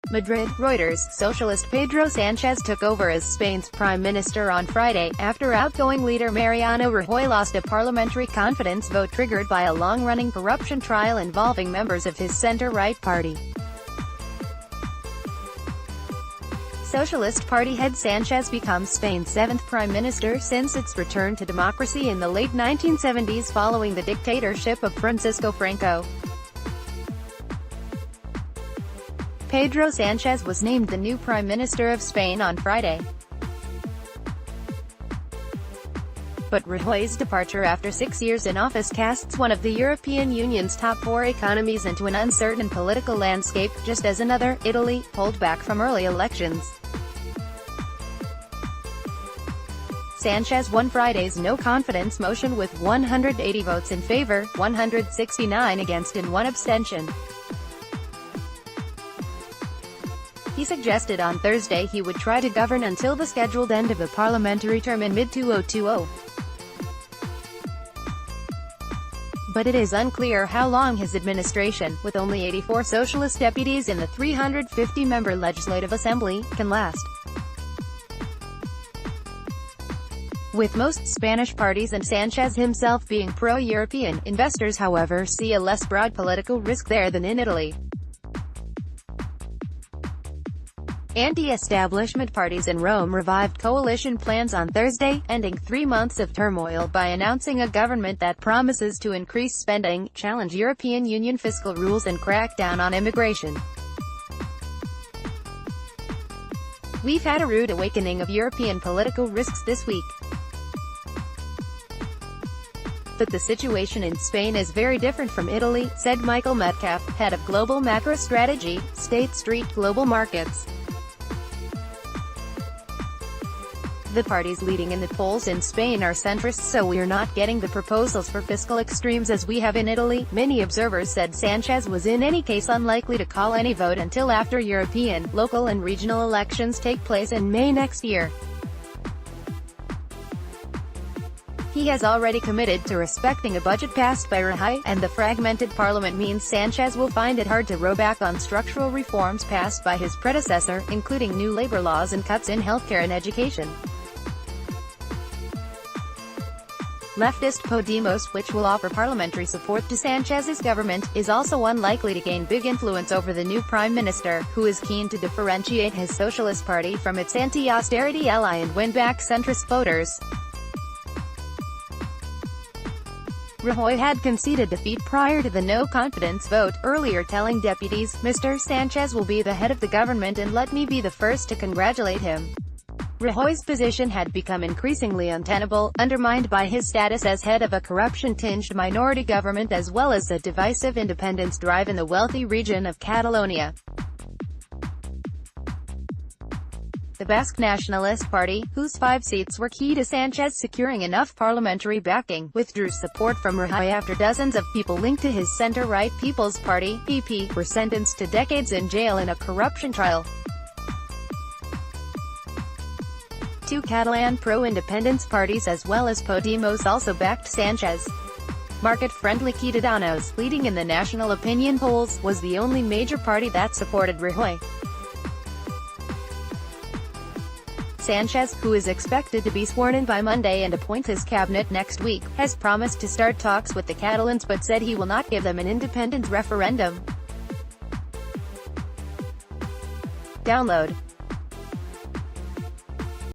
Madrid, Reuters. Socialist Pedro Sanchez took over as Spain's prime minister on Friday, after outgoing leader Mariano Rajoy lost a parliamentary confidence vote triggered by a long-running corruption trial involving members of his centre-right party. Socialist Party head Sanchez becomes Spain's seventh prime minister since its return to democracy in the late 1970s following the dictatorship of Francisco Franco. Pedro Sanchez was named the new Prime Minister of Spain on Friday. But Rajoy's departure after 6 years in office casts one of the European Union's top four economies into an uncertain political landscape, just as another, Italy, pulled back from early elections. Sanchez won Friday's no-confidence motion with 180 votes in favor, 169 against and 1 abstention. He suggested on Thursday he would try to govern until the scheduled end of the parliamentary term in mid-2020. But it is unclear how long his administration, with only 84 socialist deputies in the 350-member Legislative Assembly, can last. With most Spanish parties and Sanchez himself being pro-European, investors however see a less broad political risk there than in Italy. Anti-establishment parties in Rome revived coalition plans on Thursday, ending 3 months of turmoil by announcing a government that promises to increase spending, challenge European Union fiscal rules and crack down on immigration. "We've had a rude awakening of European political risks this week. But the situation in Spain is very different from Italy," said Michael Metcalf, head of Global Macro Strategy, State Street Global Markets. "The parties leading in the polls in Spain are centrist, so we're not getting the proposals for fiscal extremes as we have in Italy." Many observers said Sanchez was in any case unlikely to call any vote until after European, local and regional elections take place in May next year. He has already committed to respecting a budget passed by Rajoy, and the fragmented parliament means Sanchez will find it hard to row back on structural reforms passed by his predecessor, including new labor laws and cuts in healthcare and education. Leftist Podemos, which will offer parliamentary support to Sanchez's government, is also unlikely to gain big influence over the new prime minister, who is keen to differentiate his Socialist Party from its anti-austerity ally and win back centrist voters. Rajoy had conceded defeat prior to the no-confidence vote, earlier telling deputies, "Mr. Sanchez will be the head of the government and let me be the first to congratulate him." Rajoy's position had become increasingly untenable, undermined by his status as head of a corruption-tinged minority government as well as a divisive independence drive in the wealthy region of Catalonia. The Basque Nationalist Party, whose 5 seats were key to Sanchez securing enough parliamentary backing, withdrew support from Rajoy after dozens of people linked to his centre-right People's Party (PP) were sentenced to decades in jail in a corruption trial. 2 Catalan pro-independence parties as well as Podemos also backed Sanchez. Market-friendly Ciudadanos, leading in the national opinion polls, was the only major party that supported Rajoy. Sanchez, who is expected to be sworn in by Monday and appoint his cabinet next week, has promised to start talks with the Catalans but said he will not give them an independent referendum. Download